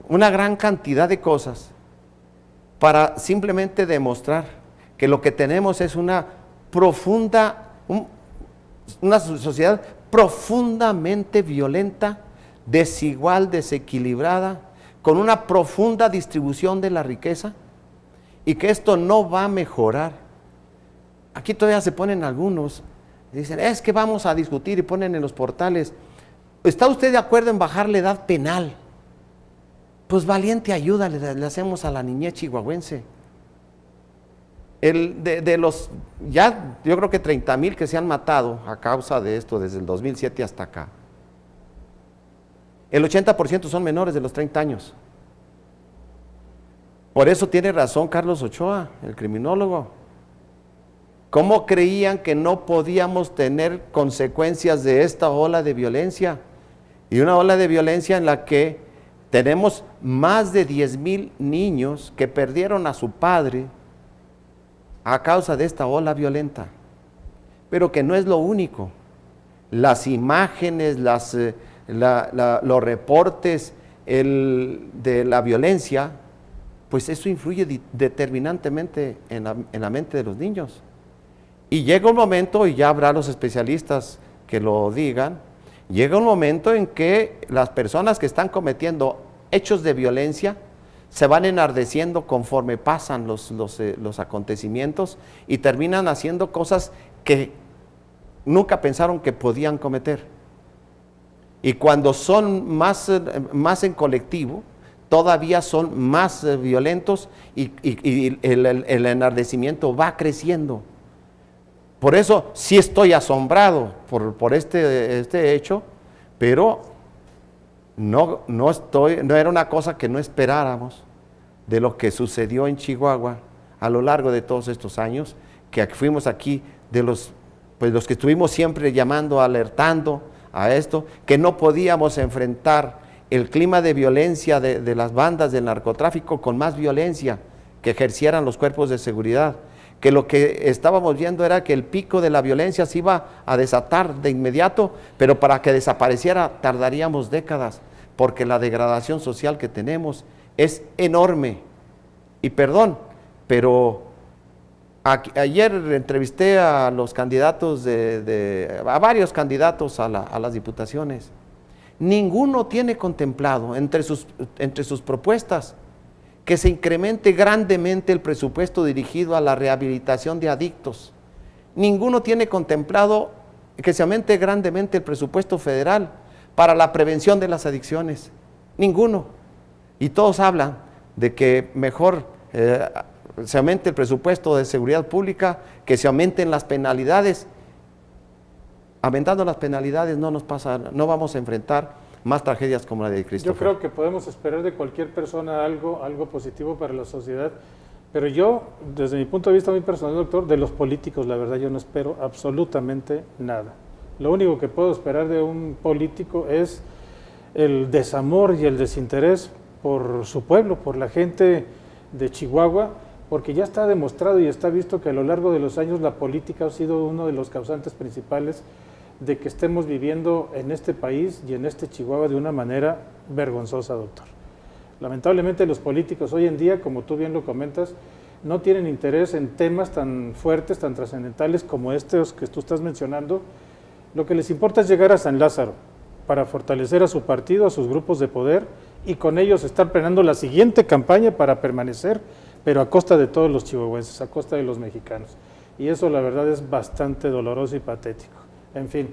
una gran cantidad de cosas para simplemente demostrar que lo que tenemos es una sociedad profundamente violenta, desigual, desequilibrada, con una profunda distribución de la riqueza, y que esto no va a mejorar. Aquí todavía se ponen algunos, dicen, es que vamos a discutir, y ponen en los portales, ¿está usted de acuerdo en bajar la edad penal? Pues valiente ayuda le hacemos a la niñez chihuahuense. Yo creo que 30,000 que se han matado a causa de esto desde el 2007 hasta acá. El 80% son menores de los 30 años. Por eso tiene razón Carlos Ochoa, el criminólogo. ¿Cómo creían que no podíamos tener consecuencias de esta ola de violencia? Y una ola de violencia en la que tenemos más de 10,000 niños que perdieron a su padre a causa de esta ola violenta. Pero que no es lo único. Las imágenes, los reportes de la violencia, pues eso influye determinantemente en la mente de los niños. Y llega un momento, y ya habrá los especialistas que lo digan, llega un momento en que las personas que están cometiendo hechos de violencia se van enardeciendo conforme pasan los acontecimientos y terminan haciendo cosas que nunca pensaron que podían cometer. Y cuando son más en colectivo, todavía son más violentos y el enardecimiento va creciendo. Por eso sí estoy asombrado por este hecho, pero no era una cosa que no esperáramos de lo que sucedió en Chihuahua a lo largo de todos estos años, que fuimos aquí de los que estuvimos siempre llamando, alertando a esto, que no podíamos enfrentar el clima de violencia de las bandas del narcotráfico con más violencia que ejercieran los cuerpos de seguridad, que lo que estábamos viendo era que el pico de la violencia se iba a desatar de inmediato, pero para que desapareciera tardaríamos décadas, porque la degradación social que tenemos es enorme. Y perdón, pero ayer entrevisté a los candidatos a varios candidatos a las diputaciones. Ninguno tiene contemplado entre sus propuestas que se incremente grandemente el presupuesto dirigido a la rehabilitación de adictos. Ninguno tiene contemplado que se aumente grandemente el presupuesto federal para la prevención de las adicciones. Ninguno. Y todos hablan de que mejor se aumente el presupuesto de seguridad pública, que se aumenten las penalidades. Aumentando las penalidades no vamos a enfrentar más tragedias como la de Christopher. Yo creo que podemos esperar de cualquier persona algo positivo para la sociedad, pero yo, desde mi punto de vista muy personal, doctor, de los políticos, la verdad, yo no espero absolutamente nada. Lo único que puedo esperar de un político es el desamor y el desinterés por su pueblo, por la gente de Chihuahua, porque ya está demostrado y está visto que a lo largo de los años la política ha sido uno de los causantes principales de que estemos viviendo en este país y en este Chihuahua de una manera vergonzosa, doctor. Lamentablemente los políticos hoy en día, como tú bien lo comentas, no tienen interés en temas tan fuertes, tan trascendentales como estos que tú estás mencionando. Lo que les importa es llegar a San Lázaro para fortalecer a su partido, a sus grupos de poder, y con ellos estar planeando la siguiente campaña para permanecer, pero a costa de todos los chihuahuenses, a costa de los mexicanos. Y eso la verdad es bastante doloroso y patético. En fin,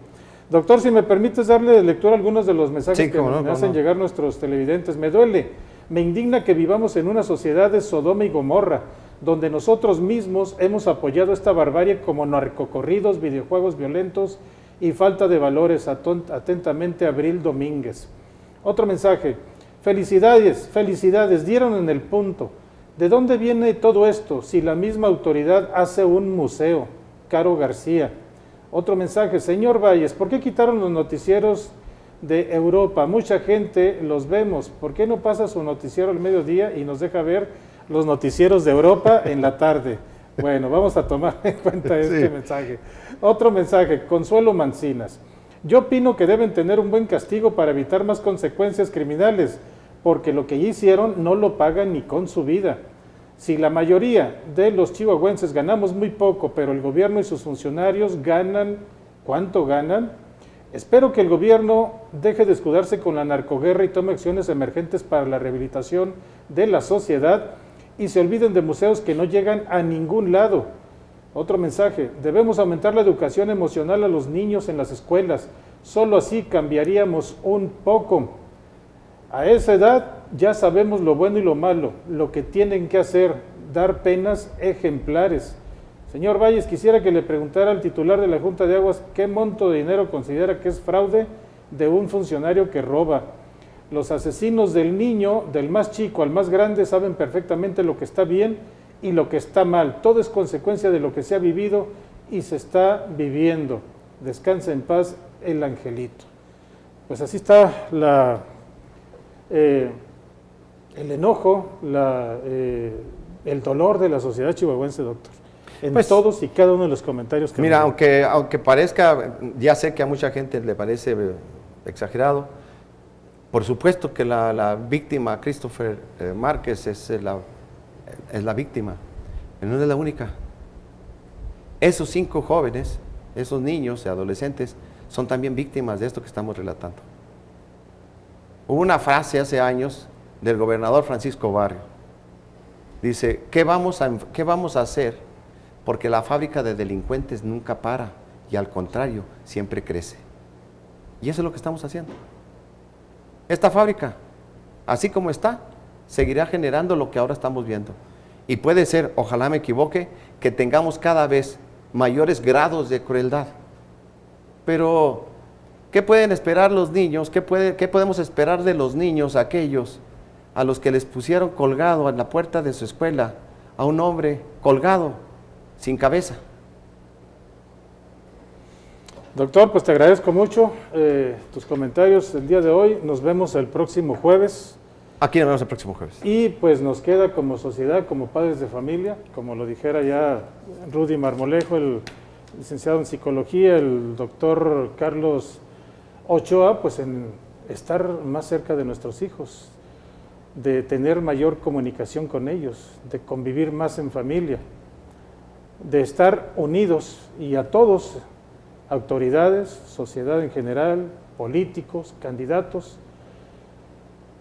doctor, si me permites darle lectura a algunos de los mensajes que me hacen llegar nuestros televidentes. Me duele, me indigna que vivamos en una sociedad de Sodoma y Gomorra, donde nosotros mismos hemos apoyado esta barbarie como narcocorridos, videojuegos violentos y falta de valores. Atentamente, Abril Domínguez. Otro mensaje, felicidades, dieron en el punto. ¿De dónde viene todo esto si la misma autoridad hace un museo? Caro García. Otro mensaje, señor Valles, ¿por qué quitaron los noticieros de Europa? Mucha gente los vemos, ¿por qué no pasa su noticiero al mediodía y nos deja ver los noticieros de Europa en la tarde? Bueno, vamos a tomar en cuenta este mensaje. Otro mensaje, Consuelo Mancinas. Yo opino que deben tener un buen castigo para evitar más consecuencias criminales, porque lo que hicieron no lo pagan ni con su vida. Si la mayoría de los chihuahuenses ganamos muy poco, pero el gobierno y sus funcionarios ganan, ¿cuánto ganan? Espero que el gobierno deje de escudarse con la narcoguerra y tome acciones emergentes para la rehabilitación de la sociedad y se olviden de museos que no llegan a ningún lado. Otro mensaje, debemos aumentar la educación emocional a los niños en las escuelas, solo así cambiaríamos un poco. A esa edad ya sabemos lo bueno y lo malo, lo que tienen que hacer, dar penas ejemplares. Señor Valles, quisiera que le preguntara al titular de la Junta de Aguas qué monto de dinero considera que es fraude de un funcionario que roba. Los asesinos del niño, del más chico al más grande, saben perfectamente lo que está bien y lo que está mal. Todo es consecuencia de lo que se ha vivido y se está viviendo. Descansa en paz el angelito. Pues así está el enojo, el dolor de la sociedad chihuahuense, doctor. En Pues, todos y cada uno de los comentarios que Mira, nos dio. aunque parezca, ya sé que a mucha gente le parece exagerado, por supuesto que la víctima, Christopher Márquez, es la víctima, pero no es la única. Esos 5 jóvenes, esos niños y adolescentes, son también víctimas de esto que estamos relatando. Hubo una frase hace años del gobernador Francisco Barrio. Dice, ¿qué vamos a hacer? Porque la fábrica de delincuentes nunca para y al contrario, siempre crece. Y eso es lo que estamos haciendo. Esta fábrica, así como está, seguirá generando lo que ahora estamos viendo. Y puede ser, ojalá me equivoque, que tengamos cada vez mayores grados de crueldad. Pero, ¿qué pueden esperar los niños? ¿Qué podemos esperar de los niños aquellos a los que les pusieron colgado en la puerta de su escuela a un hombre colgado, sin cabeza? Doctor, pues te agradezco mucho tus comentarios el día de hoy. Nos vemos el próximo jueves. Aquí nos vemos el próximo jueves. Y pues nos queda como sociedad, como padres de familia, como lo dijera ya Rudy Marmolejo, el licenciado en psicología, el doctor Carlos Ochoa, pues en estar más cerca de nuestros hijos, de tener mayor comunicación con ellos, de convivir más en familia, de estar unidos y a todos, autoridades, sociedad en general, políticos, candidatos,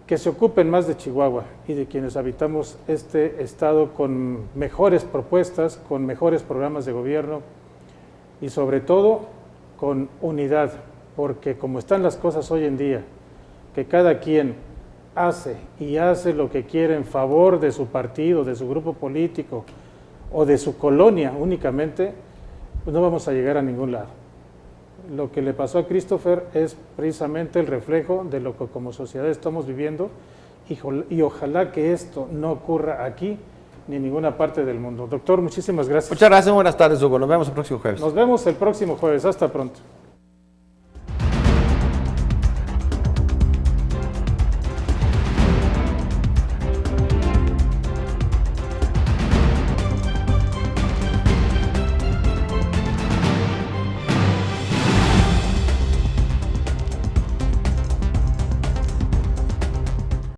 que se ocupen más de Chihuahua y de quienes habitamos este estado con mejores propuestas, con mejores programas de gobierno y sobre todo con unidad, porque como están las cosas hoy en día, que cada quien hace lo que quiere en favor de su partido, de su grupo político o de su colonia únicamente, pues no vamos a llegar a ningún lado. Lo que le pasó a Christopher es precisamente el reflejo de lo que como sociedad estamos viviendo y ojalá que esto no ocurra aquí ni en ninguna parte del mundo. Doctor, muchísimas gracias. Muchas gracias, buenas tardes, Hugo. Nos vemos el próximo jueves. Nos vemos el próximo jueves. Hasta pronto.